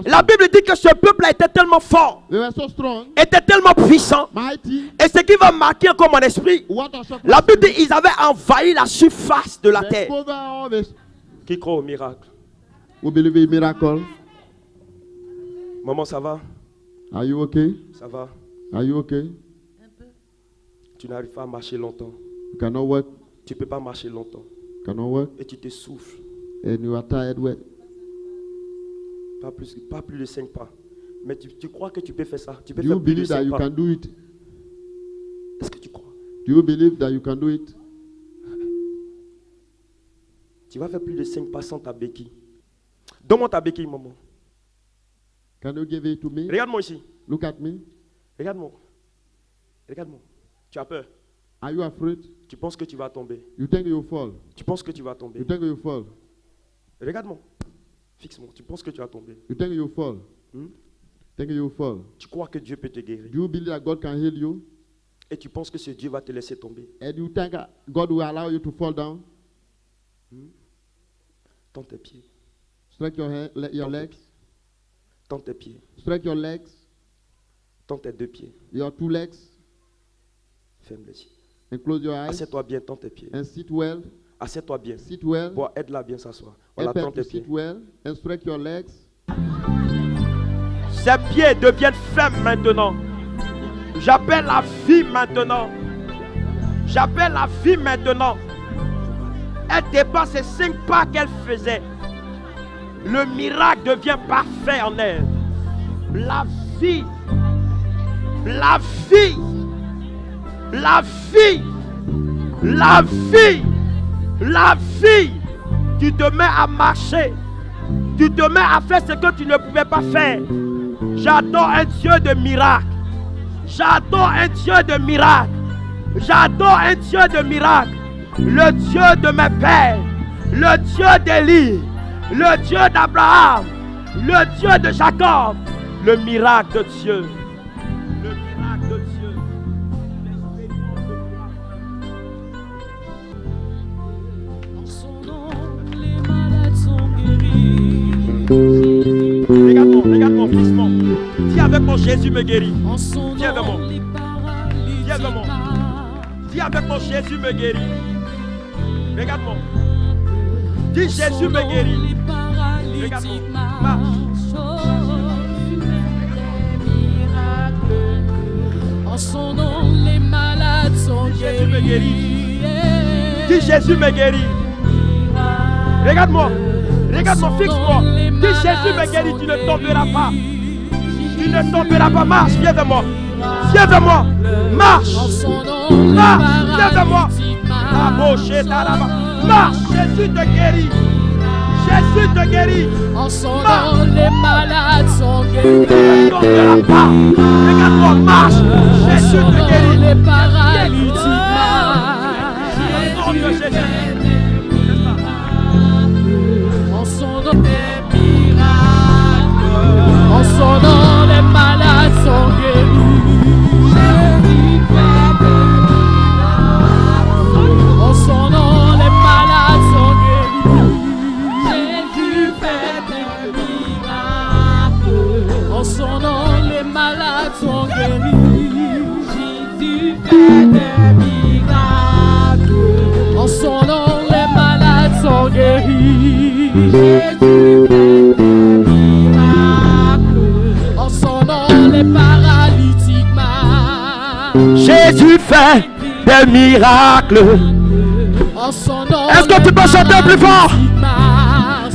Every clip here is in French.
La Bible dit que ce peuple était tellement fort, They were so strong, était tellement puissant. mighty. Et ce qui va marquer encore mon esprit, What a shock. la Bible dit qu'ils avaient envahi la surface de la They terre. cover all this. Qui croit au miracle? We believe in miracle. Maman, ça va? Are you okay? Ça va? Are you okay? Tu n'arrives pas à marcher longtemps. You cannot work. Tu ne peux pas marcher longtemps. Cannot work. Et tu te souffles. And you are tired. Well, Pas plus de 5 pas. Mais tu crois que tu peux faire ça? Tu peux do you faire plus de believe that 5 you pas. can do it? Est-ce que tu crois? Do you believe that you can do it? Tu vas faire plus de 5 pas sans ta béquille. Donne-moi ta béquille, maman. Can you give it to me? Regarde-moi ici. Look at me. Regarde-moi. Regarde-moi. Tu as peur. Are you afraid? Tu penses que tu vas tomber. You think you'll fall? Tu penses que tu vas tomber. You think you'll fall? Regarde-moi. Fixe-moi. Tu penses que tu vas tomber. You think you'll fall? Think you'll fall? Tu crois que Dieu peut te guérir. Do you believe that God can heal you? Et tu penses que ce Dieu va te laisser tomber. And you think God will allow you to fall down? Tends tes pieds. Stretch your legs. Tends tes pieds. Stretch your legs. Tends tes 2 pieds. Your 2 legs. Ferme les yeux. And close your eyes. Assieds-toi bien, tends tes pieds. And sit well. Assieds-toi bien. Sit well. Bon, aide-la bien s'asseoir. Voilà, Help her tends to tes pieds. sit well. And stretch your legs. Ses pieds deviennent fermes maintenant. J'appelle la vie maintenant. J'appelle la vie maintenant. Elle dépasse ces 5 pas qu'elle faisait. Le miracle devient parfait en elle. La vie. La vie. La vie. La vie. La vie. Tu te mets à marcher. Tu te mets à faire ce que tu ne pouvais pas faire. J'adore un Dieu de miracle. J'adore un Dieu de miracle. J'adore un Dieu de miracle. Le Dieu de mes pères. Le Dieu d'Élie. Le Dieu d'Abraham. Le Dieu de Jacob. Le miracle de Dieu. Le miracle de Dieu. En son nom, les malades sont guéris. Regarde-moi, fixe-moi. Dis avec moi, Jésus me guérit. En son Viens avec moi. nom, les paralytiques Viens avec moi. marchent. Dis avec moi, Jésus me guérit. Regarde-moi. Dis En son Jésus me nom, guérit. les paralytiques Regarde-moi. marchent. En son nom, les malades sont Jésus me guéris. Dis Jésus me guérit. Regarde-moi. Regarde-moi, fixe-moi. Dis Jésus me guérit, tu ne tomberas pas. Tu ne tomberas pas. Marche, viens vers moi. Viens vers moi. Marche. En son nom, les Marche, viens vers moi. paralytiques La bouche est à la main. Marche, Jésus te guérit. Jésus te guérit. En son nom, les malades sont Tu guéris. ne tomberas pas. Regarde-moi, marche. En Jésus son te nom, guérit. les paralytiques marchent. Au nom de Jésus. En son nom, des miracles. En son nom, les malades sont guéris. En son nom, les malades sont guéris. Jésus fait des miracles. En son nom, les malades sont guéris. Jésus fait des miracles. En son nom, les malades sont guéris. Jésus fait des miracles. En son nom, les paralytiques marchent. Jésus fait des miracles. En son nom, Est-ce que tu peux chanter plus fort?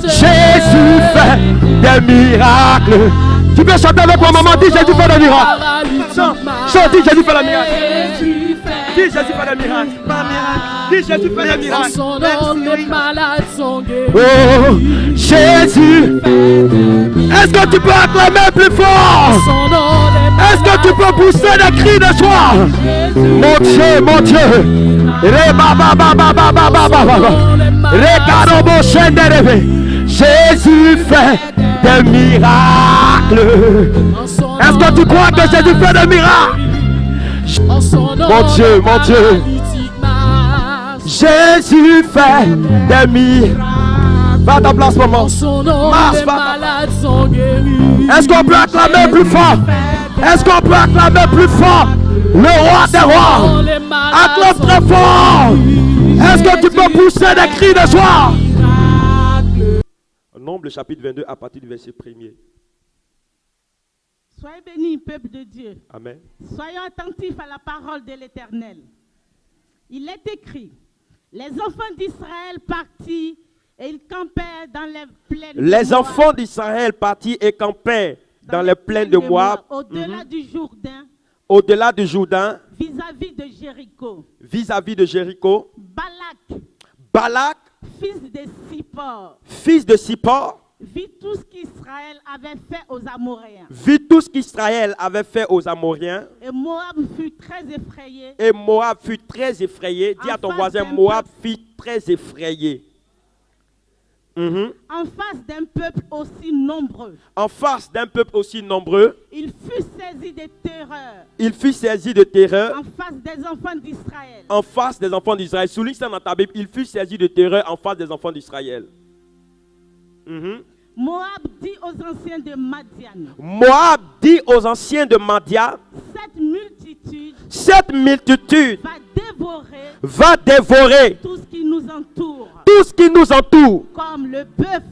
Jésus fait des miracles. Tu peux chanter avec moi, maman. Dis Jésus fait des miracles. Chante, dis Jésus fait des miracles. Dis Jésus fait des miracles. Dis Jésus fait des En miracles. son nom, les malades sont guéris. Oh, Jésus. Est-ce que tu peux acclamer plus En fort? son nom, les Est-ce que tu peux pousser des cris de joie? Mon Dieu, mon Dieu. Jésus fait des miracles. Est-ce que tu crois que Jésus fait des miracles? En son nom, Mon Dieu, mon Dieu. paralytiques marchent. Jésus fait des miracles. Va à ta place, maman. En son nom, Marche, les va à ta place. malades sont guéris. Est-ce qu'on peut acclamer plus fort? Est-ce qu'on peut acclamer plus fort? Le roi des rois. Les malades Acclame sont très fort. guéris. Est-ce que tu peux pousser des cris de joie? Miracle. Nombre chapitre 22 à partir du verset 1er. Soyez bénis, peuple de Dieu. Amen. Soyons attentifs à la parole de l'Éternel. Il est écrit, les enfants d'Israël partis et ils campaient dans les plaines. Les de Moab, enfants d'Israël partis et campaient dans les plaines de Moab, au-delà du Jourdain, au-delà du Jourdain, vis-à-vis de Jéricho. vis-à-vis de Jéricho. Balak, Fils de Sippor, fils de Sippor, vit tout ce qu'Israël avait fait aux Amoréens. vit tout ce qu'Israël avait fait aux Amoriens. Et Moab fut très effrayé. Et Moab fut très effrayé. Dis à ton En face voisin, d'un Moab peuple. fut très effrayé. En face d'un peuple aussi nombreux, En face d'un peuple aussi nombreux, il fut saisi de terreur il fut saisi de terreur. en face des enfants d'Israël. En face des enfants d'Israël. Souligne ça dans ta Bible. Il fut saisi de terreur en face des enfants d'Israël. Moab dit aux anciens de Madian, Moab dit aux anciens de Madian, cette multitude cette multitude va dévorer va dévorer tout ce qui nous entoure, tout ce qui nous entoure, comme le bœuf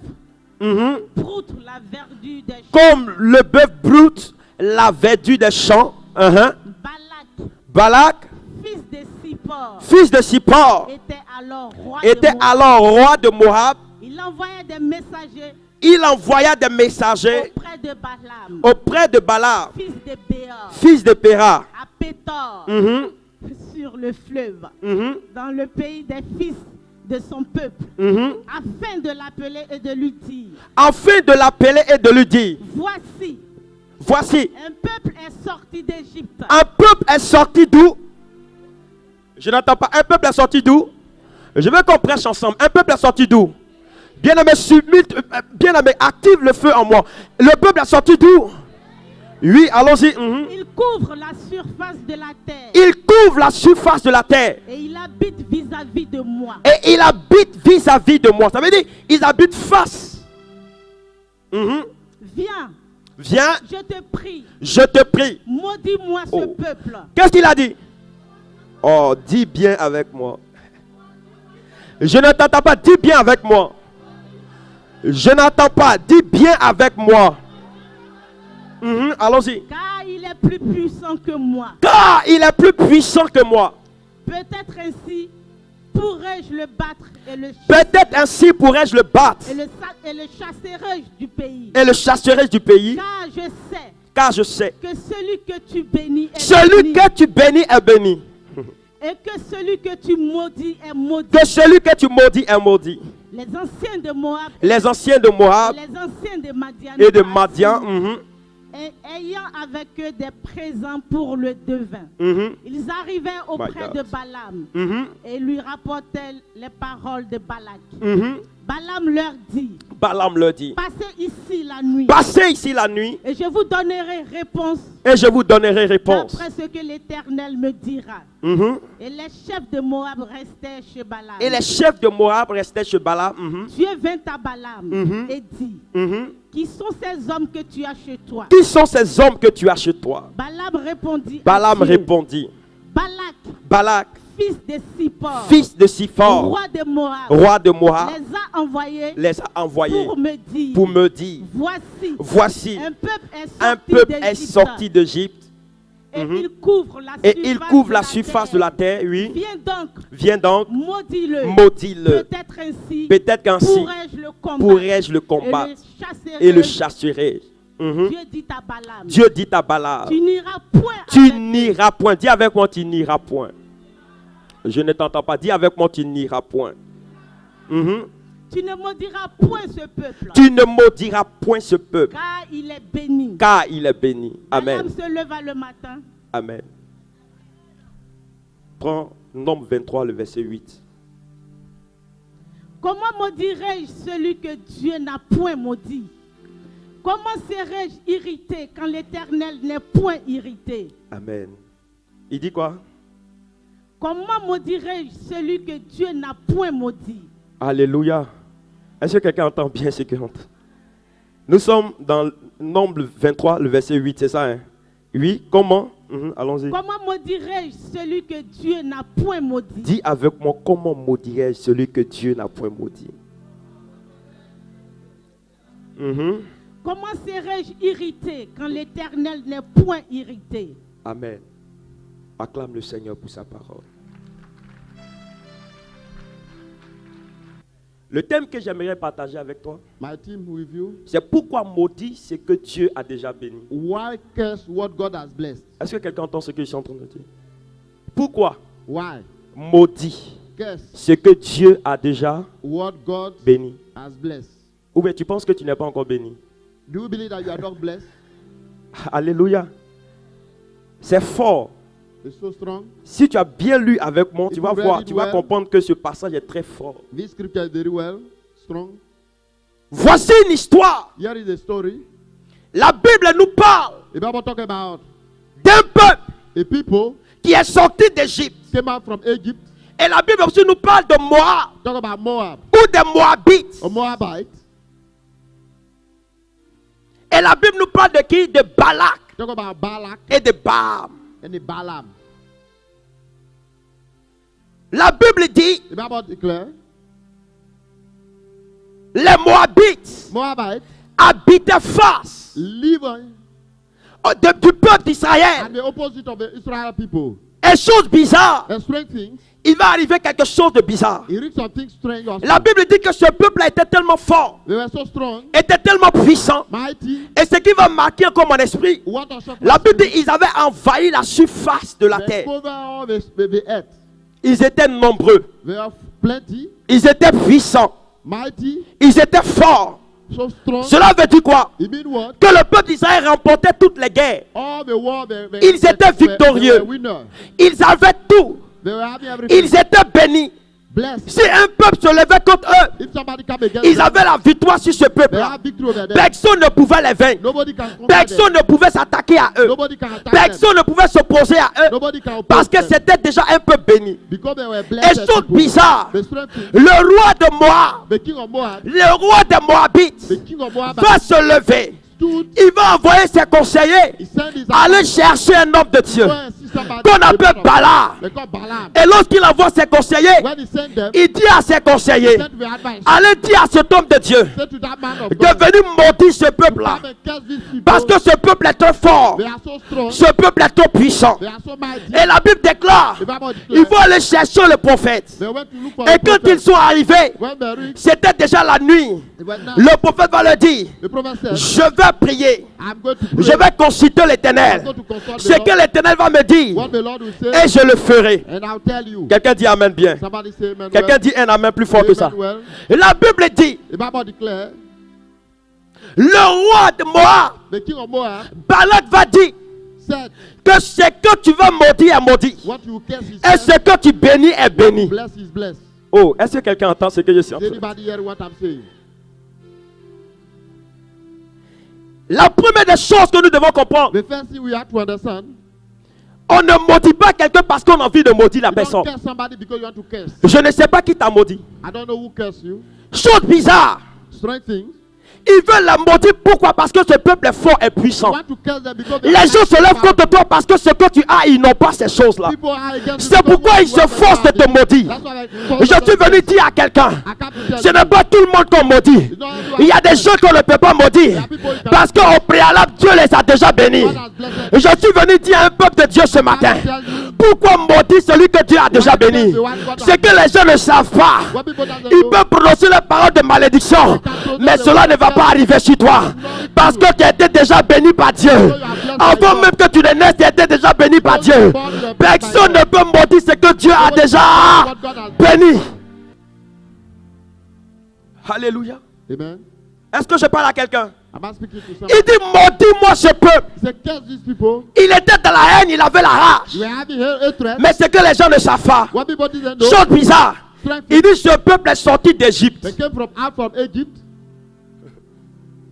broute la verdure des champs. comme le bœuf brute la verdure des champs. Balak, Balak, fils de Sippor, fils de Sippor, était alors roi de Moab. alors roi de Moab. Il envoyait des messagers Il envoya des messagers auprès de Balaam, auprès de Balaam, fils de Béor, fils de Péra, à Pétor, sur le fleuve, dans le pays des fils de son peuple, afin de l'appeler et de lui dire, afin de l'appeler et de lui dire, voici, voici, un peuple est sorti d'Égypte. un peuple est sorti d'où? Je n'entends pas. Un peuple est sorti d'où? Je veux qu'on prêche ensemble. Un peuple est sorti d'où? Bien-aimé, bien-aimé, active le feu en moi. Le peuple est sorti d'où? Oui, allons-y. Il couvre la surface de la terre. Il couvre la surface de la terre. Et il habite vis-à-vis de moi. Et il habite vis-à-vis de moi. Ça veut dire, ils habitent face. Viens, Viens, je te prie, je te prie. maudis-moi ce Oh. peuple. Qu'est-ce qu'il a dit? Oh, dis bien avec moi. Je ne t'entends pas, dis bien avec moi. Je n'entends pas, dis bien avec moi. Allons-y. Car il est plus puissant que moi. Car il est plus puissant que moi. Peut-être ainsi pourrais-je le battre et le Peut-être ainsi pourrais-je le battre et le chasserai du pays. et le chasserai du pays. Car je sais Car je sais que celui que tu bénis est celui béni, que tu bénis est béni. et que celui que tu maudis est maudit. Que celui que tu maudis est maudit. Les anciens de Moab Les anciens de Moab les anciens de Madian et de Madian, et ayant avec eux des présents pour le devin. Ils arrivaient auprès God. de Balaam et lui rapportaient les paroles de Balak. Balaam leur dit, Balaam leur dit, passez ici la nuit passez ici la nuit et je vous donnerai réponse et je vous donnerai réponse. d'après ce que l'Éternel me dira. Et les chefs de Moab restaient chez Balaam. Et les chefs de Moab restaient chez Balaam. Dieu vint à Balaam et dit, qui sont ces hommes que tu as chez toi? Qui sont ces hommes que tu as chez toi? Balaam répondit, Balaam à Dieu, répondit, Balak, Balak, fils de Sippor, fils de Siphor, roi de Moab, roi de Moab, les a envoyés pour me dire, voici, un peuple est sorti d'Égypte et il couvre et il couvre la surface de la terre, oui. Viens donc, Maudis-le. Peut-être qu'ainsi pourrais-je le combattre et le chasserai. Dieu dit à Balaam, tu n'iras point. Dis avec moi, tu n'iras point. Je ne t'entends pas. Dis avec moi, tu n'iras point. Tu ne maudiras point ce peuple. Tu ne maudiras point ce peuple. Car il est béni. Car il est béni. Amen. Balaam se leva le matin. Amen. Prends Nombre 23, le verset 8. Comment maudirai-je celui que Dieu n'a point maudit? Comment serais-je irrité quand l'Éternel n'est point irrité? Amen. Il dit quoi? Comment maudirai-je celui que Dieu n'a point maudit? Alléluia. Est-ce que quelqu'un entend bien ce que j'entends? Nous sommes dans Nombre 23, le verset 8, c'est ça, hein? Oui, comment? Allons-y. Comment maudirais-je celui que Dieu n'a point maudit? Dis avec moi, comment maudirais-je celui que Dieu n'a point maudit? Comment serais-je irrité quand l'Éternel n'est point irrité? Amen. Acclame le Seigneur pour sa parole. Le thème que j'aimerais partager avec toi, My team with you. c'est pourquoi maudit ce que Dieu a déjà béni. Why curse what God has blessed? Est-ce que quelqu'un entend ce que je suis en train de dire? Pourquoi Why maudit curse ce que Dieu a déjà what God béni? has blessed? Ou bien tu penses que tu n'es pas encore béni? Do you believe that you are not blessed? Alléluia. C'est fort. It's so strong. Si tu as bien lu avec moi, If tu vas you read voir, it tu vas well, comprendre que ce passage est très fort. This scripture is very well, strong. Voici une histoire. Here is a story. La Bible nous parle The Bible talk about d'un peuple a people qui est sorti d'Égypte. came out from Egypt. Et la Bible aussi nous parle de Moab Talk about Moab, ou des Moabites. a Moabite. Et la Bible nous parle de qui? De Balak Talk about Balak et de Balaam. and the Balaam. La Bible dit, The Bible declare les Moabites Moabite habitaient face live du peuple d'Israël. and the opposite of the Israel people. Et chose bizarre, And strange things, il va arriver quelque chose de bizarre. he read something strange also. La Bible dit que ce peuple était tellement fort, They were so strong, était tellement puissant. mighty. Et ce qui va marquer encore mon esprit, What a shock. la Bible dit qu'ils avaient envahi la surface de la They terre. cover all the earth. Ils étaient nombreux, They have plenty, ils étaient puissants, mighty, ils étaient forts. so strong. Cela veut dire quoi? It means what? Que le peuple d'Israël remportait toutes les guerres. All the war, Ils étaient victorieux. They were winners. Ils avaient tout. They were having everything. Ils étaient bénis. Blessed. Si un peuple se levait contre eux, If somebody come against ils them, avaient la victoire sur ce they peuple-là. have victory over them. Personne ne pouvait les vaincre. Nobody can conquer Personne them. ne pouvait s'attaquer à eux. Nobody can attack them. Personne ne pouvait s'opposer à eux. Nobody can oppose Parce que them. c'était déjà un peuple béni. Because they were Et blessed chose people. bizarre, The strange thing, le roi de Moab, the king of Moab, le roi des Moabites, the king of Moab va se lever. stood. Il va envoyer ses conseillers He sent his aller chercher un homme de Dieu go and see somebody. qu'on appelle Balaam. They call Balaam. Et lorsqu'il envoie ses conseillers, When he sent them, il dit à ses conseillers, sent the advice. allez dire à cet homme de Dieu Say to that man of de God, venir maudire ce peuple-là. come and curse these people. Parce que ce peuple est très fort. They are so strong. Ce peuple est trop puissant. They are so mighty. Et la Bible déclare, The Bible il declares, faut aller chercher le prophète. they went to look for Et the quand prophet. ils sont arrivés, When they reached, c'était déjà la nuit. they went down. Le prophète va leur dire, The prophet said, je vais prier. I'm going to pray. Je vais consulter I'm l'Éternel. going to consult Ce the que Lord. l'Éternel va me dire, What the Lord will say, et je le ferai. and I'll tell you. Quelqu'un dit Amen bien. Somebody say amen. Quelqu'un dit un Amen plus fort que ça. Amen well. Et la Bible dit, The Bible declares, le roi de Moab, the king of Moab Balak va dire said, que ce que tu vas maudire est maudit. what you curse is Et cursed, ce que tu bénis est béni. bless is blessed. Oh, est-ce que quelqu'un entend ce que je suis en Does train de dire? anybody hear what I'm saying? La première des choses que nous devons comprendre, The first thing we have to understand, on ne maudit pas quelqu'un parce qu'on a envie de maudire la you don't personne. curse somebody because you want to curse. Je ne sais pas qui t'a maudit. I don't know who cursed you. Chose bizarre, Strange things. ils veulent la maudire. Pourquoi? Parce que ce peuple est fort et You puissant. want to curse them because Les gens se lèvent contre toi parce que ce que tu as, ils n'ont pas ces choses-là. people are against you C'est because pourquoi you ils se want forcent de them. te maudire. That's why Je suis venu dire à quelqu'un, I come to tell ce you. n'est pas tout le monde qu'on maudit. Il y a des gens qu'on ne peut pas maudire parce qu'au préalable, Dieu les a déjà bénis. God has blessed Je suis venu dire à un peuple de Dieu ce matin, pourquoi maudire celui que Dieu a déjà béni? C'est que les gens ne savent pas. What people don't Ils know, peuvent prononcer les paroles de malédiction, mais cela ne va pas arriver sur toi. Parce que tu étais déjà béni par Dieu. Avant même que tu ne naisses, tu étais déjà béni par Dieu. Personne ne peut maudire ce que Dieu a déjà what God has béni. Alléluia. Amen. Est-ce que je parle à quelqu'un? Am I speaking to Il somebody? dit, maudis-moi ce peuple. He said, curse these people. Il était dans la haine, il avait la rage. You are having hatred. Mais ce que les gens ne savent pas, What people didn't know, chose bizarre, strange il dit, ce peuple est sorti d'Égypte. they came out from Egypt.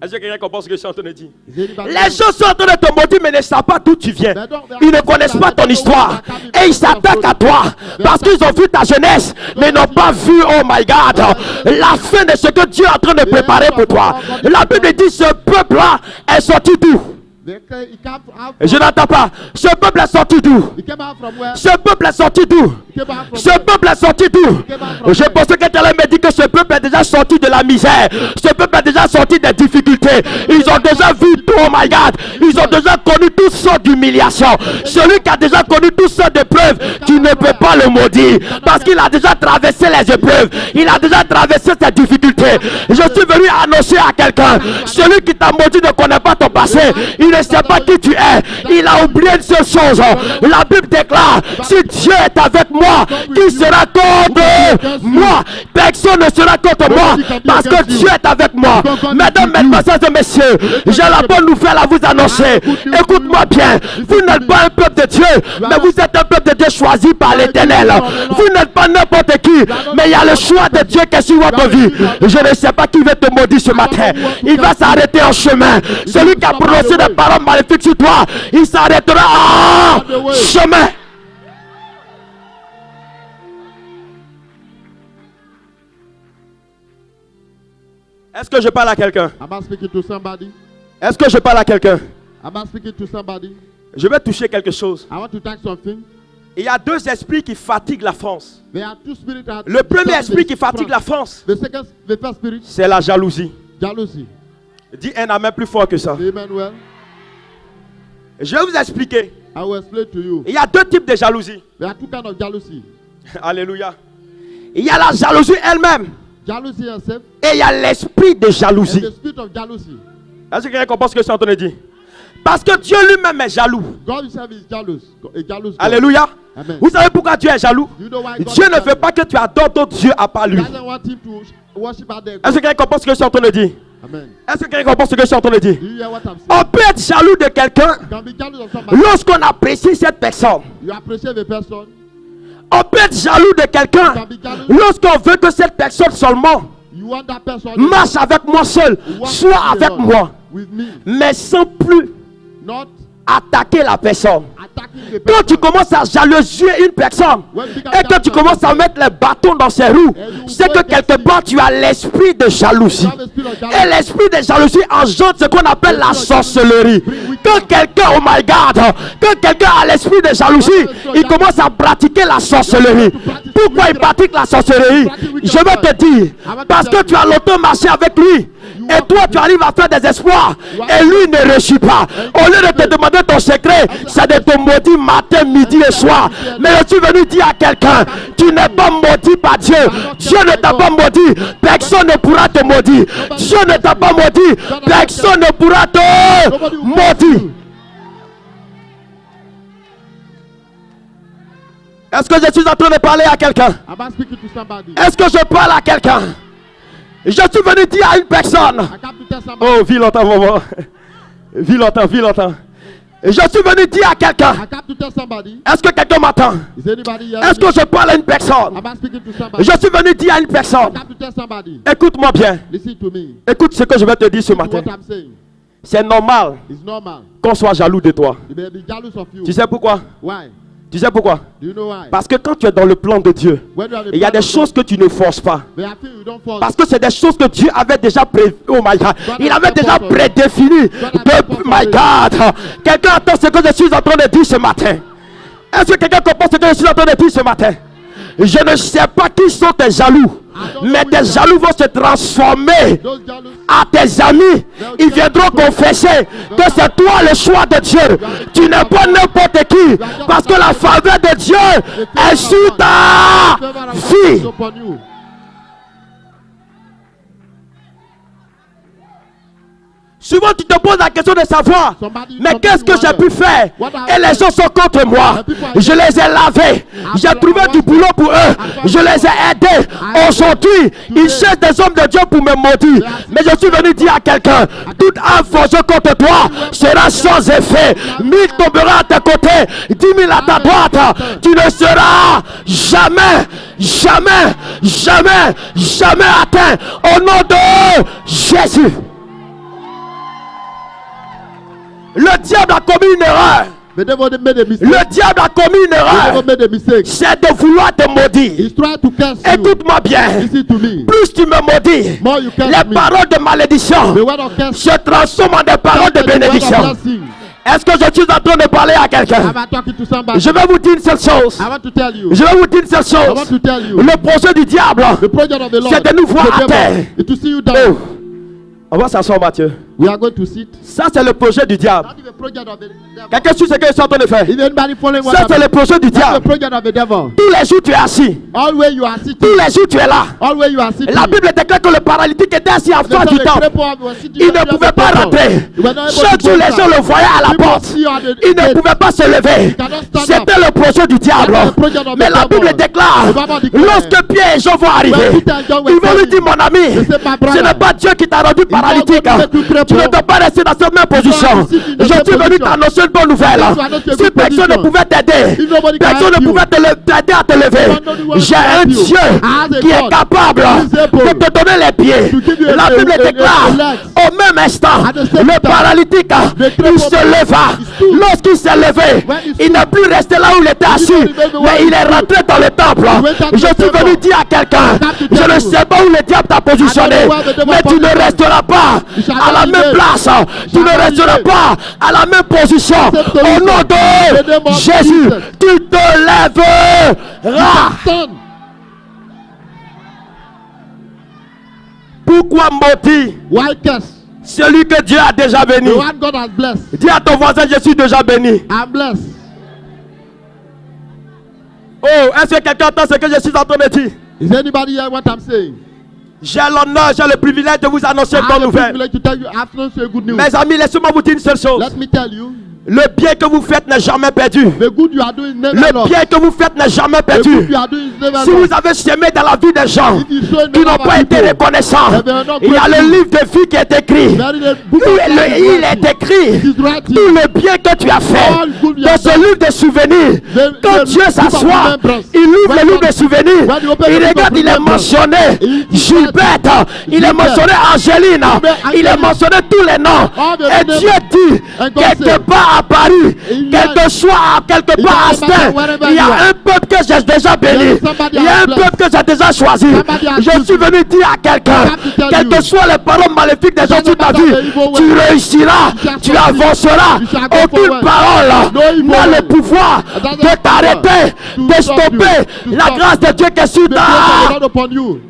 Est-ce que quelqu'un comprend ce que je suis en train de dire? Is anybody Les gens sont en train de te maudire, mais ne savent pas d'où tu viens. Ils ne connaissent pas ton histoire. Et ils s'attaquent à toi parce qu'ils ont vu ta jeunesse, mais n'ont pas déjà vu, oh my God, la fin de ce que Dieu est en train de préparer pour toi. La Bible dit ce peuple-là est sorti d'où? Je n'entends pas. Ce peuple est sorti d'où? Ce peuple est sorti d'où? Ce peuple est sorti d'où? Je pense que quelqu'un me dit que ce peuple est déjà sorti de la misère. Ce peuple est déjà sorti des difficultés. Ils ont déjà vu tout, oh my God. Ils ont déjà connu toutes sortes d'humiliations. Celui qui a déjà connu toutes sortes d'épreuves, tu ne peux pas le maudire. Parce qu'il a déjà traversé les épreuves. Il a déjà traversé ces difficultés. Je suis venu annoncer à quelqu'un. Celui qui t'a maudit ne connaît pas ton passé. Il ne sait pas qui tu es. Il a oublié une seule chose. La Bible déclare, si Dieu est avec moi, qui sera contre moi? Personne ne sera contre moi parce que Dieu est avec moi. Mesdames, mesdemoiselles et messieurs, j'ai la bonne nouvelle à vous annoncer. Écoute-moi bien. Vous n'êtes pas un peuple de Dieu, mais vous êtes un peuple de Dieu choisi par l'Éternel. Vous n'êtes pas n'importe qui, mais il y a le choix de Dieu qui est sur votre vie. Je ne sais pas qui veut te maudire ce matin. Il va s'arrêter en chemin. Celui qui a prononcé des paroles maléfiques sur toi, il s'arrêtera en chemin. Est-ce que je parle à quelqu'un? Am I speaking to somebody? Est-ce que je parle à quelqu'un? Am I speaking to somebody? Je vais toucher quelque chose. I want to touch something. Il y a deux esprits qui fatiguent la France. There are two spirits that Le premier esprit qui fatigue la France, the first spirit, c'est la jalousie. jealousy. Dis un amen plus fort que ça. Emmanuel, Je vais vous expliquer. I will explain to you. Il y a deux types de jalousie. There are two kinds of jealousy. Alléluia. Il y a la jalousie elle-même Jealousy yourself et il y a l'esprit de and jalousie. the spirit of jealousy. Est-ce que quelqu'un comprend ce que je suis en train de dire? Parce que Dieu lui-même est jaloux. God himself is jealous. A jealous God. Alléluia. Amen. Vous savez pourquoi Dieu est jaloux? You know why God Dieu is ne veut jealous? pas que tu adores d'autres dieux à part He lui. doesn't want him to worship other Est-ce gods. que quelqu'un comprend ce que je suis en train de dire? Amen. Est-ce que quelqu'un comprend ce que je suis en train de dire? Do you hear what I'm saying? On peut être jaloux de quelqu'un You can be jealous of somebody. lorsqu'on apprécie cette personne. You appreciate the person. On peut être jaloux de quelqu'un You can be jealous. lorsqu'on veut que cette personne seulement You want that person marche avec moi seul, to walk soit with me avec alone, moi, with me, mais sans plus not attaquer la personne. attacking the Quand tu person. commences à jalouser une personne et que tu commences à mettre les bâtons dans ses roues, c'est que quelque part tu as l'esprit de jalousie. You have a spirit of Et jealousy. l'esprit de jalousie engendre ce qu'on appelle la sorcellerie. Quand quelqu'un, oh my God, quand quelqu'un a l'esprit de jalousie, il commence à pratiquer la sorcellerie. Pourquoi il pratique la sorcellerie? Je vais te dire, parce que tu as longtemps marché avec lui. Et toi, tu arrives à faire des espoirs. Et lui ne réussit pas. Au lieu de te demander ton secret, c'est de te maudire matin, midi et soir. Mais je suis venu dire à quelqu'un, tu n'es pas maudit par Dieu. Dieu ne t'a pas maudit. Personne ne pourra te maudire. Dieu ne t'a pas maudit. Personne ne pourra te maudire. Est-ce que je suis en train de parler à quelqu'un? Am I speaking to somebody? Est-ce que je parle à quelqu'un? Je suis venu dire à une personne. I come to tell somebody. Oh, vis longtemps, maman. Vis longtemps, vis longtemps. Je suis venu dire à quelqu'un. I come to tell somebody. Est-ce que quelqu'un m'entend? Is anybody here? Est-ce que je parle à une personne? Am I speaking to somebody? Je suis venu dire à une I personne. come to tell somebody. Écoute-moi bien. Listen to me. Écoute ce que je vais te dire ce Listen to matin. what I'm saying. C'est normal It's normal. qu'on soit jaloux de toi. You may be jealous of you. Tu sais pourquoi? Why? Tu sais pourquoi? Do you know why? Parce que quand tu es dans le plan de Dieu, When you have a il y a plan des of choses que tu ne forces pas. God, there are things you don't force. Parce que c'est des choses que Dieu avait déjà prévues. Oh my God. Il avait déjà prédéfini. My God. Quelqu'un entend ce que je suis en train de dire ce matin? Est-ce que quelqu'un comprend ce que je suis en train de dire ce matin? Je ne sais pas qui sont tes jaloux, mais tes jaloux vont se transformer Those jealous, à tes amis. Ils viendront confesser que c'est toi le choix de Dieu. Tu n'es pas n'importe qui, parce que la faveur de Dieu est sur ta favor of God is vie. upon you. Souvent tu te poses la question de savoir, mais qu'est-ce que j'ai pu faire? Et les gens sont contre moi. Je les ai lavés. J'ai trouvé du boulot pour eux. Je les ai aidés. Aujourd'hui, ils cherchent des hommes de Dieu pour me maudire. Mais je suis venu dire à quelqu'un, toute âme forgée contre toi sera sans effet. 1000 tombera à tes côtés, 10 000 à ta droite. Tu ne seras jamais, jamais, jamais, jamais atteint. Au nom de Jésus. Le diable a commis une erreur. The devil made a mistake. Le diable a commis une The erreur. devil made a mistake. C'est de vouloir te maudire. He's trying to curse you. Écoute-moi bien. Listen to me. Plus tu me maudis, More you curse les me. paroles de malédiction The word of curse. se transforment en des paroles de turns into the word of bénédiction. blessing. Est-ce que je suis en train de parler à quelqu'un? Am I talking to somebody? Je vais vous dire une seule chose. I want to tell you. Je vais vous dire une seule I want chose. to tell you. Le projet du diable, The project of the Lord c'est de nous voir the à devil, terre. is to see you down. Oh. On va s'asseoir, Mathieu. We are going to sit. Ça, c'est le projet du diable. That is the project of the devil. Quelqu'un suit ce que je suis en train de faire? Is anybody following what Ça, I'm c'est le projet du That's the diable. project of the devil. Tous les jours, tu es assis. All where you are sitting. Tous les jours, tu es là. All where you are sitting. La Bible déclare que le paralytique était assis en face du temple. Il ne pouvait pas rentrer. Chaque jour, les gens le voyaient à la porte. Il ne pouvait pas se lever. C'était le projet du diable. Mais la Bible déclare, lorsque Pierre et Jean vont arriver, ils vont lui dire, mon ami, ce n'est pas Dieu qui t'a rendu paralytique. Tu ne dois pas rester dans cette même position. Je suis venu t'annoncer une bonne nouvelle. Si personne ne pouvait t'aider, personne ne pouvait t'aider à te lever. J'ai un Dieu qui est capable de te donner les pieds. La Bible déclare, au même instant, le paralytique, il se leva. Lorsqu'il s'est levé, il n'est plus resté là où il était assis, mais il est rentré dans le temple. Je suis venu dire à quelqu'un, je ne sais pas où le diable t'a positionné, mais tu ne resteras pas à la même place. Tu ne resteras pas à la même position. Au nom de Jésus, tu te lèveras. Pourquoi maudit Why curse? celui que Dieu a déjà béni? The one God has blessed. Dis à ton voisin, je suis déjà béni. I'm blessed. Oh, est-ce que quelqu'un entend ce que je suis en train de dire? Is anybody hear what I'm saying? J'ai l'honneur, j'ai le privilège de vous annoncer une I bonne have the nouvelle. privilege to tell you afternoon so good news. Mes amis, laissez-moi vous dire une seule chose. Let me tell you, Le bien que vous faites n'est jamais perdu. the good you are doing is never Le lost. bien que vous faites n'est jamais The good perdu. you are doing is never Si vous lost. avez semé dans la vie des gens If you sow in qui the n'ont life of pas été people, reconnaissants, if they are not il y a le grateful, livre de vie qui est écrit. there is a book Où of life il est written. écrit It is written. tout le bien que tu as fait. All good you Dans have ce done. livre de souvenirs, The quand Dieu book of s'assoit, remembrance. il ouvre When le livre God- de souvenirs, when you open il the book regarde, of il est remembrance, mentionné il- Gilberte, il est Gilbert. mentionné Angéline, il est Angéline. mentionné tous les noms. All the Et names. Dieu dit, And God quelque said, part à Paris, il y a- quelque soit, quelque il part à y a- Stein, wherever il y you a are. un peuple que j'ai déjà béni. There is somebody Il y a un I bless. peuple que j'ai déjà choisi. Somebody I Je choose. suis venu dire à quelqu'un, I have to tell quelles you. que soient les paroles maléfiques des gens sur ta matter vie, the evil tu way. réussiras, You shall tu succeed. avanceras. You shall go Aucune forward. parole No evil n'a le way. pouvoir doesn't de have t'arrêter, power de to stop stopper you, to la stop grâce de Dieu qui est sur The grace of the ta. Lord upon you.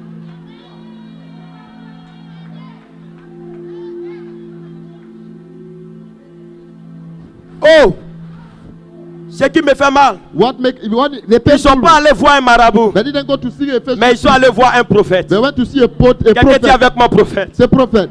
Oh, ce qui me fait mal, What make what they ils pay ne sont full. pas allés voir un marabout, They didn't go to see a face. mais ils sont allés voir un prophète. They went to see a Quelqu'un dit prophet. avec moi prophète. C'est prophète.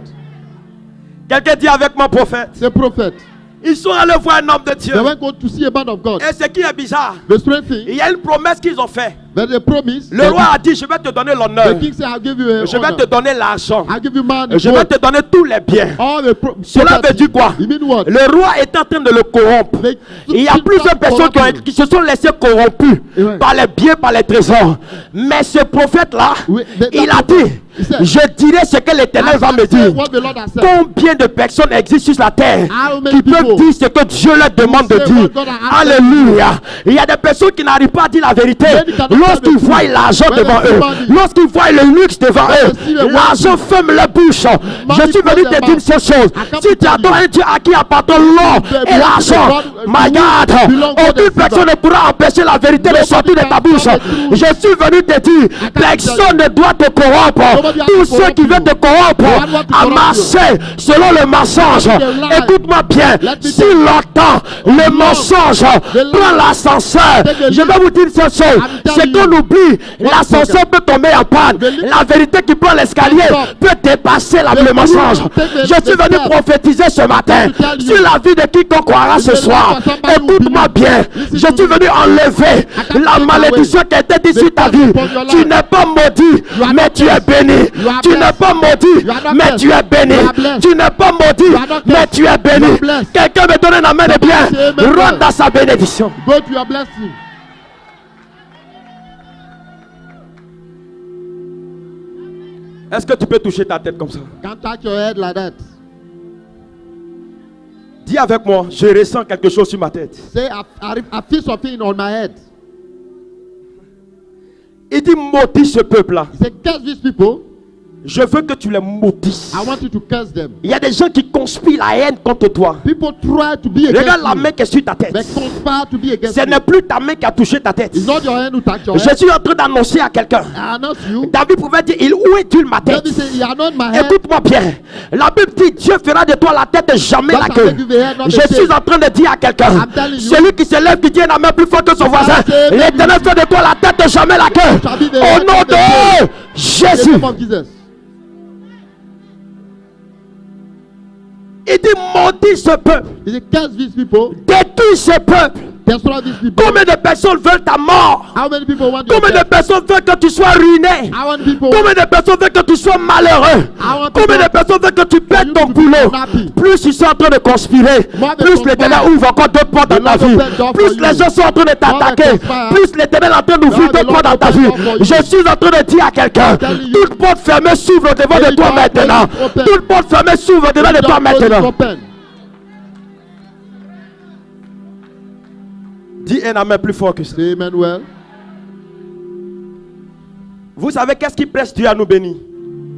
Quelqu'un dit avec moi prophète. C'est prophète. Ils sont allés voir un homme de Dieu. They went go to see a man of God. Et ce qui est bizarre, The strange thing, il y a une promesse qu'ils ont faite. that they promised. Le roi a dit, je vais te donner l'honneur. The king said, I'll give you a Je vais honor. te donner l'argent. I'll give you man. Je vais te donner tous les biens. All the Cela veut property. dire quoi? You mean what? Le roi est en train de le corrompre. They- Il y a plusieurs personnes qui se sont laissées corrompues Ouais. par les biens, par les trésors. Mais ce prophète-là, Oui, il a dit, He said, je dirai ce que l'Éternel va me dire. What the Lord has said. Combien de personnes existent sur la terre How many qui peuvent people dire ce que Dieu leur demande de say dire? what God has asked Alléluia. Il y a des personnes qui n'arrivent pas à dire la vérité Many cannot lorsqu'ils tell the voient truth. l'argent When devant they eux, see money. lorsqu'ils voient le luxe devant When eux. they see the wealth. L'argent ferme leur bouche. Je suis venu te dire une seule chose. come Si to tu tell adores you. un Dieu à qui appartient l'or The et l'argent, God- my God, belong to the aucune silver. personne ne pourra empêcher la vérité de Nobody sortir de ta can bouche. stop the truth. Je suis venu te dire, tell personne ne doit te corrompre. Nobody has Tous to ceux corrupt qui veulent you. te corrompre No one want to à corrupt marcher selon le mensonge. Let me lie. Écoute-moi bien, Let me si tell you. longtemps le mensonge The prend lie. l'ascenseur, Take the je vais vous dire une seule chose, I'm c'est telling qu'on you. oublie, l'ascenseur peut tomber en panne. The lie. La vérité qui prend l'escalier Stop. peut dépasser The le mensonge. truth. Take the- Je suis the venu step. prophétiser ce matin To tell you. sur la vie de quiconque croira ce The soir. life of somebody who Écoute-moi believes. bien, Listen je to suis me. venu enlever come la take malédiction qui était dite The sur ta curse vie. upon your Tu life. n'es pas maudit, You are mais not tu es blessed. béni. You are Tu n'es blessed. pas maudit, You are not mais blessed. tu es béni. You are blessed. Tu n'es pas maudit, You are not mais blessed. tu es béni. You are blessed. Quelqu'un me donne un amen de bien. say amen. Rentre dans sa bénédiction. Go to your blessing. Est-ce que tu peux toucher ta tête comme ça? Can't touch your head like that. Dis avec moi, je ressens quelque chose sur ma tête. Say, I feel something on my head. Il dit maudis ce peuple-là. He said, curse these people. Je veux que tu les maudisses. I want you to curse them. Il y a des gens qui conspirent la haine contre toi. People try to be against Regarde la you. main qui est sur ta tête. They conspire to be against Ce you. n'est plus ta main qui a touché ta tête. It's not your hand who touched your Je head. suis en train d'annoncer à quelqu'un. I announce you. David pouvait dire, où est-il ma tête? David said, he anointed my head. Écoute-moi bien. La Bible dit, Dieu fera de toi la tête et jamais God la shall queue. make you the head, not the Je suis tail. en train de dire à quelqu'un, I'm telling you. celui qui se lève, qui tient la main plus forte que son voisin, say, l'Éternel fait de toi la tête et jamais la queue. shall be the Au head, nom not the tail. de In the Jésus. name of Jesus. Il dit, maudis ce peuple, He said, curse these people. détruis ce peuple. Destroy these people. Combien de personnes veulent ta mort? How many people want your Combien de death? personnes veulent que tu sois ruiné? How many people Combien de personnes veulent que tu sois malheureux? I want Combien de people personnes veulent que tu perdes you ton to be boulot? unhappy. Plus ils sont en train de conspirer, More they plus conspire. l'Éternel ouvre encore d'autres portes dans The ta Lord vie. open door Plus for les you. gens sont en train de t'attaquer, conspire. plus l'Éternel est en train d'ouvrir Now the d'autres portes dans Lord ta open vie. door for you. Je suis en train de dire à quelqu'un, telling you. toute porte fermée s'ouvre devant de Every toi door maintenant. open. Toute porte fermée s'ouvre devant de toi The door is maintenant. open. Dis un amen plus fort que ça. Say amen well. Vous savez qu'est-ce qui presse Dieu à nous bénir?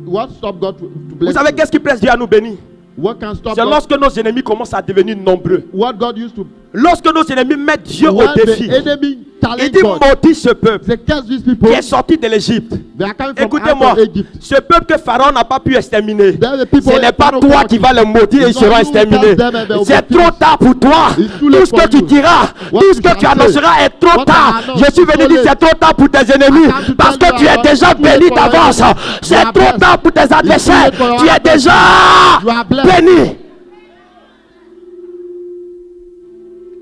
What stop God to Vous bless savez you? qu'est-ce qui presse Dieu à nous bénir? What can stop C'est God? lorsque nos ennemis commencent à devenir nombreux. What God used to Lorsque nos ennemis mettent Dieu au when défi. the enemy Il challenge dit God. maudit ce peuple They curse these people. qui est sorti de l'Égypte. They are coming from Écoutez-moi, out of Egypt. ce peuple que Pharaon n'a pas pu exterminer, They are the people ce n'est pas Pharaoh toi cannot qui vas les maudire et ils It's seront not you who exterminés. tells them and they will C'est be trop finished. tard pour toi. It's too Tout late ce que for tu you. diras, What tout ce you que shall tu say. annonceras est trop What I tard. announce Je suis is venu too dire late. c'est trop tard pour tes ennemis I come to parce tell que you tu es about déjà too late béni for your d'avance. enemy. C'est You are trop blessed. tard pour tes adversaires. late for your Tu es enemy. déjà You are blessed. béni.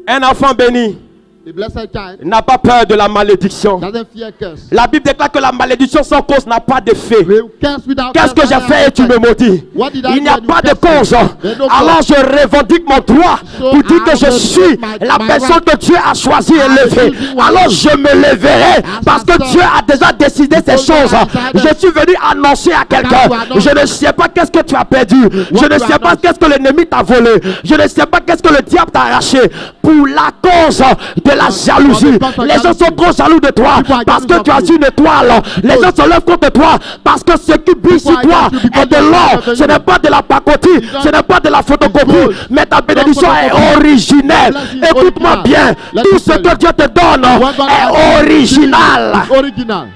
Un enfant béni The blessed child n'a pas peur de la malédiction. doesn't fear curse. La Bible déclare que la malédiction sans cause n'a pas d'effet. We curse without Qu'est-ce que curse j'ai and fait et tu me maudis? What did I Il n'y a do and pas you de curse cause. me? There's no Alors cause. je revendique mon droit So pour dire que I je suis revendique la my personne right. que Dieu a choisie et I levée. choosing one. Alors je me lèverai parce que son. Dieu a déjà décidé ces Because choses. God has decided. Je suis venu annoncer à quelqu'un. to announce. Je ne sais pas qu'est-ce que tu as perdu. Je ne you sais pas announce. qu'est-ce que l'ennemi t'a volé. Je ne sais pas qu'est-ce que le diable t'a arraché. Pour la cause de la jalousie. because of Les gens jealousy. sont trop jaloux de toi People are parce que jealous tu as of you. une étoile. Les gens se lèvent contre toi parce que ce qui brille sur People are toi against you est de because l'or. of you. Ce n'est pas de la pacotille, not- ce n'est pas de la photocopie, gold. mais ta bénédiction est photocopy. originelle. Blessing is Écoute-moi original. bien, Let tout me ce tell que you. Dieu te donne What God has est given original. is original.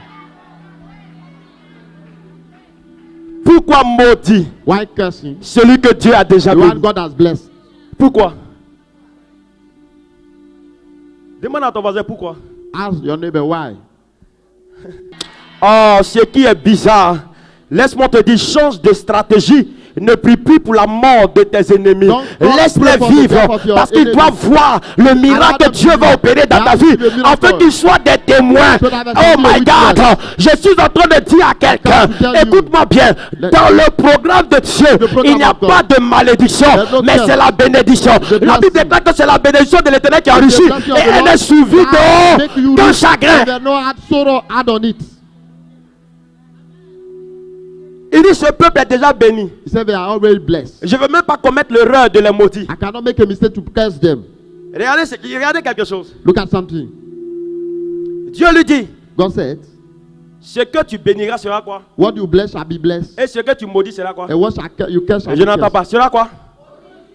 Pourquoi maudit Why cursing? celui que Dieu a déjà The one béni? God has blessed. Pourquoi? Demande à ton voisin pourquoi. Ask your neighbor why. Oh, ce qui est bizarre, laisse-moi te dire, change de stratégie. Ne prie plus pour la mort de tes ennemis. Don't pray Laisse-les for the vivre death of your parce qu'ils enemies. doivent voir le miracle que them Dieu to va opérer dans ta that vie will be a miracle. afin qu'ils soient des témoins. So that they Oh can be my a God, witness. je suis en train de dire à quelqu'un, to tell you écoute-moi bien, that dans le programme de Dieu, programme il n'y a of God. pas de malédiction, There's no mais curse. c'est la bénédiction. The La Bible blessing. déclare que c'est la bénédiction de l'Éternel qui enrichit The blessing of et the elle Lord est suivie that make you de rich chagrin. and there's no add sorrow add on it. Il dit ce peuple est déjà béni. He said they are already blessed. Je ne veux même pas commettre l'erreur de les maudire. I cannot make a mistake to curse them. Regardez quelque chose. Look at something. Dieu lui dit, God said, ce que tu béniras sera quoi? what you bless shall be blessed. Et ce que tu maudis sera quoi? And what you curse shall Et je be n'entends cursed. pas. Sera quoi?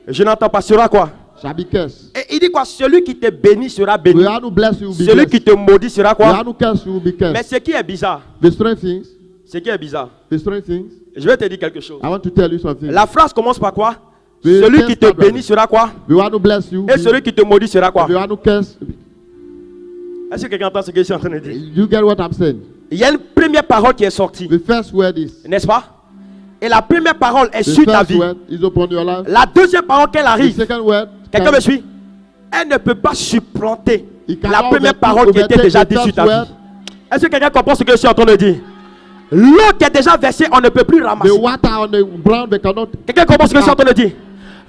Et je n'entends pas. Sera quoi? Shall be cursed. Et il dit quoi? Celui qui te bénit sera béni. We are to bless you will be Celui blessed. qui te maudit sera We quoi? are to curse you will be Mais cursed. ce qui est bizarre, The strange things, je vais te dire quelque chose. I want to tell you something. La phrase commence par quoi? We Celui curse qui te God, bénit sera quoi? We want to bless you. Et celui qui te maudit sera quoi? We want to curse. Est-ce que quelqu'un entend ce que je suis en train de dire? You get what I'm saying? Il y a une première parole qui est sortie, The first word is, n'est-ce pas? Et la première parole est the sur ta first vie. word is upon your life. La deuxième parole qu'elle The arrive, second word, quelqu'un me suit? Elle ne peut pas supplanter It la cannot première overtake- parole qui était overtake déjà the dite sur first ta word. vie. Est-ce que quelqu'un comprend ce que je suis en train de dire? L'eau qui est déjà versée, on ne peut plus ramasser. The water on the ground, they cannot. Quelqu'un comprend ce que je suis en train de dire?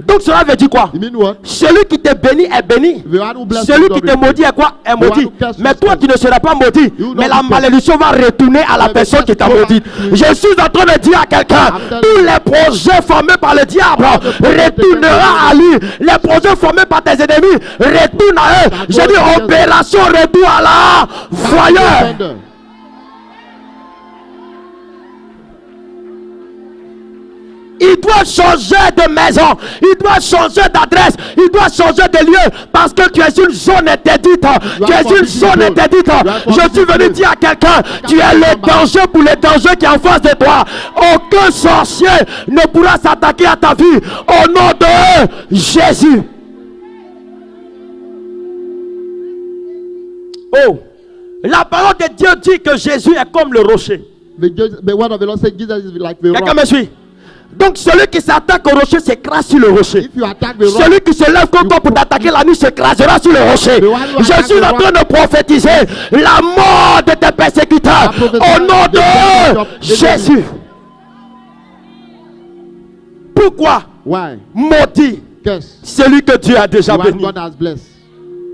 Donc cela veut dire quoi? You mean what? Celui qui te bénit est béni. The one who blesses Celui you qui te already. maudit est quoi? Est maudit. who curses Mais you toi, tu ne seras pas maudit. You Mais not la be malédiction va retourner à la the personne qui t'a blessing maudit. go back to you. Je suis en train de dire à quelqu'un, I'm telling tous you. les projets formés par le diable All the projects retournera à lui. Les projets formés par tes ennemis retournent à eux. Je dis opération retour à la foyer. Defender. Il doit changer de maison, il doit changer d'adresse, il doit changer de lieu parce que tu es une zone interdite. Tu es une zone interdite. Je suis venu dire à quelqu'un, tu es le danger pour les dangers qui est en face de toi. Aucun sorcier ne pourra s'attaquer à ta vie au nom de Jésus. Oh, la parole de Dieu dit que Jésus est comme le rocher. The word of the Lord said Jesus is like the Quelqu'un rock. me suit? Donc celui qui s'attaque au rocher s'écrase sur le rocher. If you attack the rock, Celui qui se lève contre toi pour t'attaquer la nuit s'écrasera sur le rocher. Je suis en train de prophétiser la mort de tes persécuteurs au nom de Jésus. Pourquoi? why? Maudit Curse. celui que Dieu a déjà The one béni. God has blessed.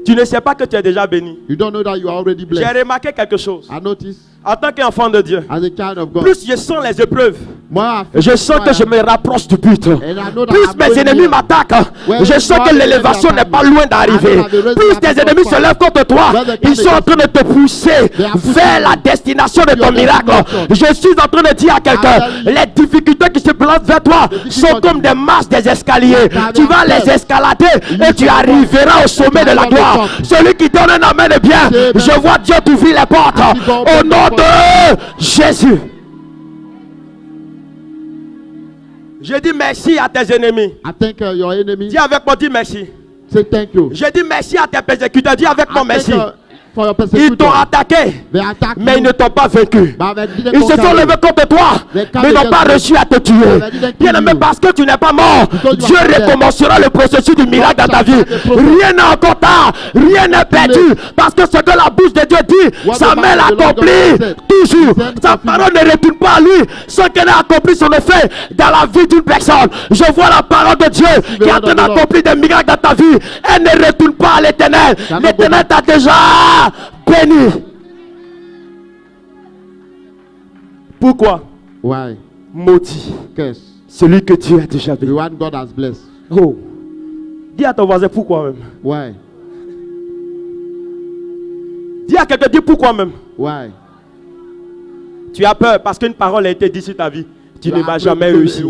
Tu ne sais pas que tu es déjà béni. You don't know that you are already J'ai blessed. remarqué quelque chose. I notice En tant qu'enfant de Dieu, as a child of God. plus je sens les épreuves, Moi, I feel je sens que je me rapproche du but. And I know that Plus I'm mes going ennemis here. m'attaquent, When je sens que God l'élévation is n'est pas loin d'arriver. I know that the Plus resurrection tes ennemis is se lèvent contre toi, When the ils sont en train de te pousser They are pushing vers you la destination de to ton your miracle. destination. Je suis en train de dire à quelqu'un, I'm telling you. les difficultés qui se plantent vers toi sont comme des marches des escaliers. Tu vas les escalader et tu arriveras au sommet de la gloire. Celui qui donne un amen est bien. Je vois Dieu t'ouvrir les portes au nom de Jésus. Je dis merci à tes ennemis. I thank your enemy. Dis avec moi, dis merci. Say thank you. Je dis merci à tes persécuteurs. Dis avec moi I merci. thank for your Ils t'ont persecutor. attaqué, They attack mais ils you. ne t'ont pas vaincu. But they didn't Ils se conquer sont you. levés contre toi, They come mais ils n'ont pas against réussi à te tuer. They didn't kill Bien aimé, you. parce que tu n'es pas mort, Because you Dieu are not dead. recommencera le processus du miracle dans ta vie. start the process. Rien n'est encore tard, rien n'est perdu. Parce que ce que la bouche de Dieu dit, What sa the main mouth of the Lord l'accomplit said. toujours. He said Sa fulfill. parole ne retourne pas à lui sans qu'elle ait accompli son effet dans la vie d'une personne. Je vois la parole de Dieu qui est en train d'accomplir des miracles dans ta vie. Elle ne retourne pas à l'éternel. Cannot L'éternel go t'a déjà béni. Pourquoi? Why? Maudit Curse. celui que Dieu a déjà The béni. one God has blessed. Oh. Dis à ton voisin pourquoi même. Why? Dis à quelqu'un, dis pourquoi même. Why? Tu as peur parce qu'une parole a été dite sur ta vie. Tu ne vas jamais réussir.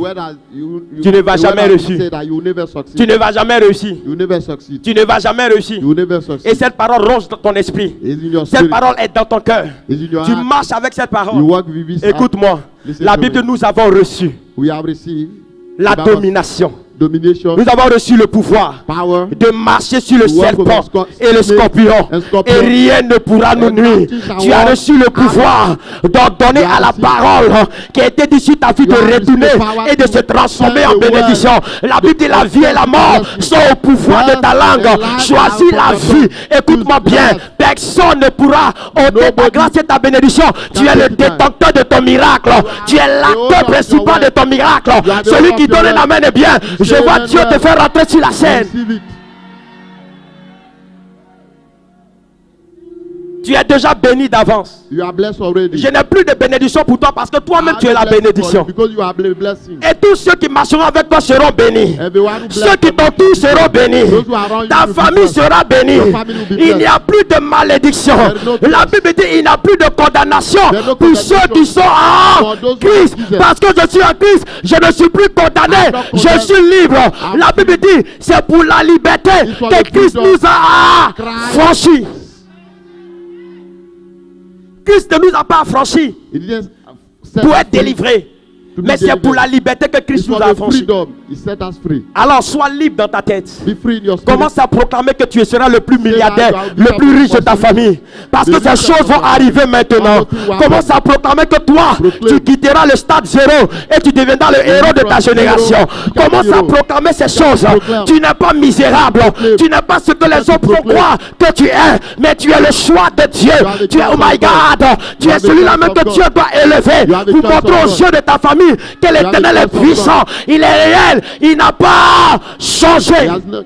Tu ne vas jamais réussir. Tu Tu ne vas jamais réussir. You never succeed. Tu ne vas jamais réussir. You never Et succeed. cette parole ronge dans ton esprit. It's in your Cette spirit. parole est dans ton cœur. It's in your Tu heart. marches avec cette You parole. walk with this. Écoute-moi. Listen La to Bible me. dit nous avons reçu We have received la the Bible- domination. domination, Nous avons reçu le pouvoir power, de marcher sur le To walk over serpent et le snake scorpion. and scorpion. Et rien ne pourra nous And nuire. nothing shall Tu as walk reçu le pouvoir d'ordonner You à la have parole qui a été dite sur ta vie de You have retourner received the power et de to se transformer turn en the word bénédiction. La Bible dit la vie et la mort sont au pouvoir de ta langue. and life Choisis are la from vie. the Écoute-moi tongue. bien. Personne ne pourra ôter ta Nobody grâce et ta bénédiction. Tu es le take it back. détenteur de ton miracle. Tu es l'acteur owner of principal your de ton miracle. You are the Celui owner qui of your donne un word. amen est bien. You Je say vois amen Dieu te well. faire rentrer sur la scène. receive it. Tu es déjà béni d'avance. You are blessed already. Je n'ai plus de bénédiction pour toi parce que toi-même I tu es la have blessing for you bénédiction. Because you are blessing. Et tous ceux qui marcheront avec toi seront bénis. Everyone who Ceux qui t'entourent seront bénis. Those who are around you Ta will be famille blessed. sera bénie. Your family will be Il n'y blessed. a plus de malédiction. There is no La curse. Bible dit il n'y a plus de condamnation There is no pour condemnation ceux qui sont en for those who are Christ. Jesus. Parce que je suis en Christ, je ne suis plus condamné. I'm not Je condemned. suis libre. I'm La Bible dit c'est pour la liberté It's for que the Christ freedom nous a Christ. franchis. Christ ne nous a pas affranchis It didn't set pour us être free délivrés. to be Mais c'est pour delivered. la liberté que Christ It's nous for a the affranchis. freedom. He set us free. Alors sois libre dans ta tête. Be free in your spirit. Commence à proclamer que tu seras le plus milliardaire, that you le are plus riche de ta possible. famille. Parce que The ces richest choses of vont your arriver maintenant. All the things Commence à proclamer que toi, Proclaim. tu quitteras le stade 0 et tu deviendras le héros de ta from génération. zero become Commence à hero. proclamer ces choses. Proclaim. Tu n'es pas misérable. Proclaim. Tu n'es pas ce que les That you autres font proclaim. croire que tu es. Mais tu es le choix de Dieu. You are the Tu es, choice oh my of God. God, tu You es are the celui-là choice même of que God. Dieu doit élever You are the pour choice montrer of aux God. yeux de ta famille reconnu que l'Éternel est puissant. Il est réel. Il n'a pas changé. He has not.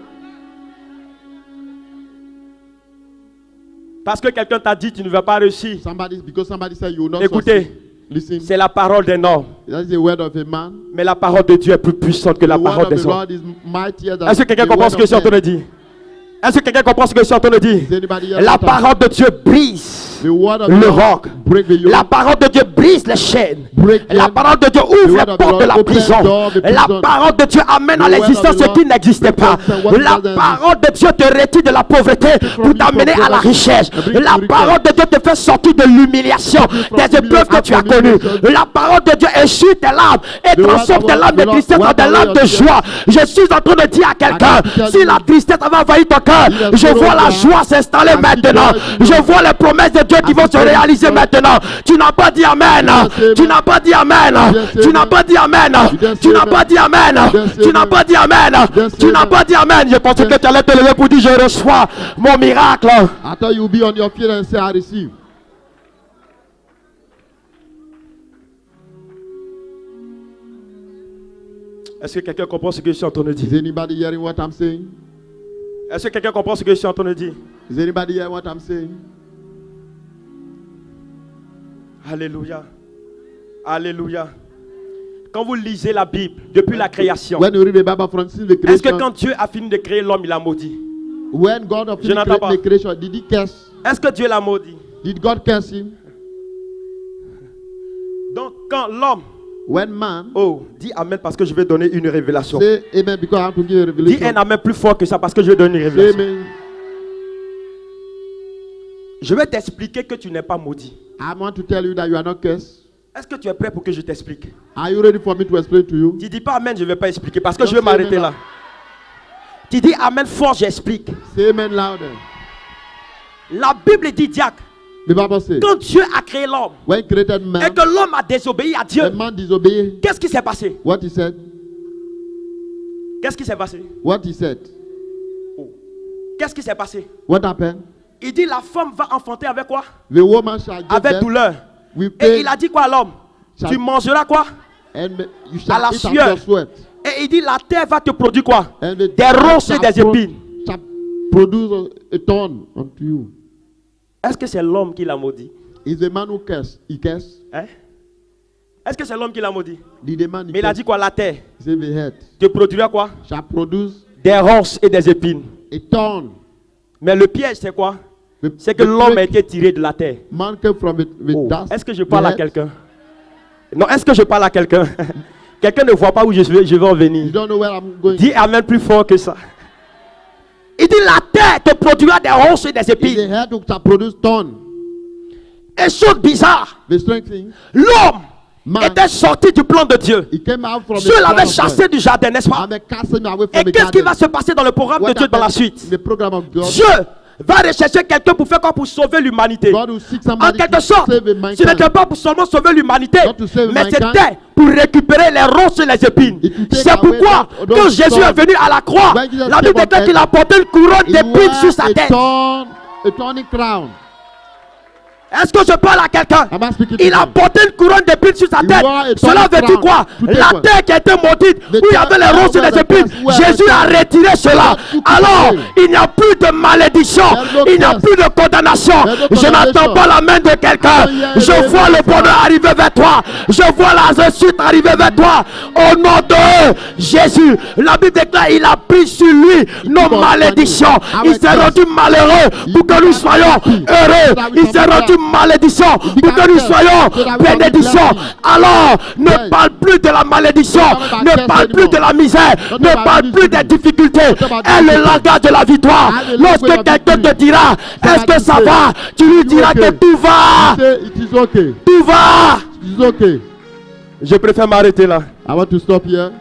Parce que quelqu'un t'a dit tu ne vas pas réussir. Because somebody said you will not Écoutez, succeed. Listen, c'est la parole d'un homme. that is the word of a man. Mais la parole de Dieu est plus puissante que la The word parole of des the hommes. Lord is mightier than Est-ce que quelqu'un the comprend word ce que je suis en of train de man. dire? Est-ce que quelqu'un comprend ce que je suis en train de dire? Is anybody else La understand? parole de Dieu brise The word of the le Lord roc. break the yoke. La parole de Dieu brise les chaînes. Break La them. parole de Dieu The ouvre word les of the portes de Lord la opens prison. door of the La prison. parole de Dieu amène The à word l'existence of the ce Lord qui n'existait pas. represents what La doesn't exist. parole de Dieu te retire de la pauvreté pour from t'amener à la poverty richesse. and bring you La to parole de Dieu te fait sortir de l'humiliation, from des épreuves que tu as connues. humiliation. La parole de Dieu essuie tes larmes et The word transforme of tes the larmes de Lord tristesse en wipe des away larmes your de tears. joie. Je suis en train de dire à quelqu'un, si la tristesse avait envahi ton cœur, Il est je vois la sorrow joie s'installer and maintenant. joy Je vois les promesses de Dieu qui vont se réaliser maintenant. Tu n'as pas dit Amen. Yes, Tu n'as pas dit Amen. Yes, Tu n'as amen. pas dit Amen. Yes, Tu n'as amen. pas dit Amen. Yes, Tu n'as amen. pas dit Amen. Yes, Tu n'as amen. pas dit Amen. Je pensais que tu allais te lever pour dire je reçois mon miracle. I thought you'll be on your feet and say, I receive. Est-ce que quelqu'un comprend ce que je suis en train de Is dire? anybody hearing what I'm saying? Est-ce que quelqu'un comprend ce que je suis en train de dire? Is anybody hearing what I'm saying? Alléluia. Alléluia. Quand vous lisez la Bible depuis la création, When you read the Bible from since the est-ce que creation, quand Dieu a fini de créer l'homme, il a maudit? when God of Je n'entends pas. the creation, did he curse? Est-ce que Dieu l'a maudit? Did God curse him? Donc quand l'homme, When man, oh, dis Amen parce que je vais donner une révélation. say amen because I have to give a Dis revelation. un Amen plus fort que ça parce que je vais donner une Say révélation. amen. Je vais t'expliquer que tu n'es pas maudit. I want to tell you that you are not cursed. Est-ce que tu es prêt pour que je t'explique? Are you ready for me to explain to you? Tu dis pas Amen, je ne vais pas expliquer parce que Non, je vais c'est m'arrêter Amen là. Tu dis Amen fort, j'explique. Say amen louder. La Bible dit, diacre, The Bible says, quand Dieu a créé l'homme when he created et man, que l'homme a désobéi à Dieu, the man disobeyed qu'est-ce qui s'est passé? what he said. Qu'est-ce qui s'est passé? What he said. Qu'est-ce qui s'est passé? What happened? Il dit la femme va enfanter avec quoi? The woman shall give Avec birth douleur. with Et pain, il a dit quoi à l'homme? Shall- Tu mangeras quoi? and you à la shall eat of sueur. your sweat. Et il dit la terre va te produire quoi? And the Des ronces et shall des épines. shall produce a thorn unto you. Est-ce que c'est l'homme qui l'a maudit? Is the man who cursed? He cursed? Hein? Est-ce que c'est l'homme qui l'a maudit? Did the man he Mais il a cursed? dit quoi? La terre He said the head te produira quoi? shall produce Des ronces et des épines. a thorn. Mais le piège c'est quoi? The- C'est que the l'homme a trick, été tiré de la terre. man came from it with Oh. dust. Est-ce que je the parle à head. quelqu'un? Non, est-ce que je parle à quelqu'un? Quelqu'un ne voit pas où je vais en You venir. don't know where I'm going. Dis Amen plus fort que ça. Il dit la terre te produira des ronces et des Is the épines. head who shall produce thorn. Et chose bizarre, The strange thing, l'homme man, était sorti du plan de Dieu. he came out from Dieu the plan l'avait of chassé God. du jardin, n'est-ce pas? And they cast him away Et from the qu'est-ce qui garden. va se passer dans le programme de What Dieu dans la happened suite? in the program of God? Dieu va rechercher quelqu'un pour faire quoi? Pour sauver l'humanité. God will seek En somebody quelque to sorte, save ce mankind. n'était pas pour seulement sauver l'humanité, Not to save mais mankind. c'était pour récupérer les ronces et les épines. It will take C'est away pourquoi, those quand Jésus thorns. est venu à la croix, When Jesus la Bible came on déclare qu'il earth, a porté une couronne He d'épines wore sur sa a tête. thorn, a thorny crown. Est-ce que je parle à quelqu'un? Am I speaking to Il a them? porté une couronne d'épines sur sa He tête. wore a Cela thorny veut dire crown. quoi? Tout est La quoi? terre qui a été maudite, The où il y avait les terre ronces et where les the épines, curse was, Jésus the a curse. retiré cela. That's tout Alors, coupé. il n'y a plus de malédiction, There's no il n'y a curse. plus de condamnation. There's no Je n'entends condemnation. pas la main de quelqu'un. don't hear Je the vois voice le of bonheur God. arriver vers toi. Je vois la réussite arriver vers toi. Au nom de Jésus, la Bible déclare il a pris sur lui nos took on malédictions. our Il s'est curse. rendu malheureux pour que nous soyons heureux. Il s'est rendu malédiction pour que nous soyons bénédiction. Alors, ne parle plus de la malédiction, ne parle plus de la misère, ne parle plus des difficultés. Est le langage de la victoire. Lorsque quelqu'un te dira, est-ce que ça va? Tu lui diras que tout va, Say it is okay. tout va. It is okay. Je préfère m'arrêter là. I want to stop here.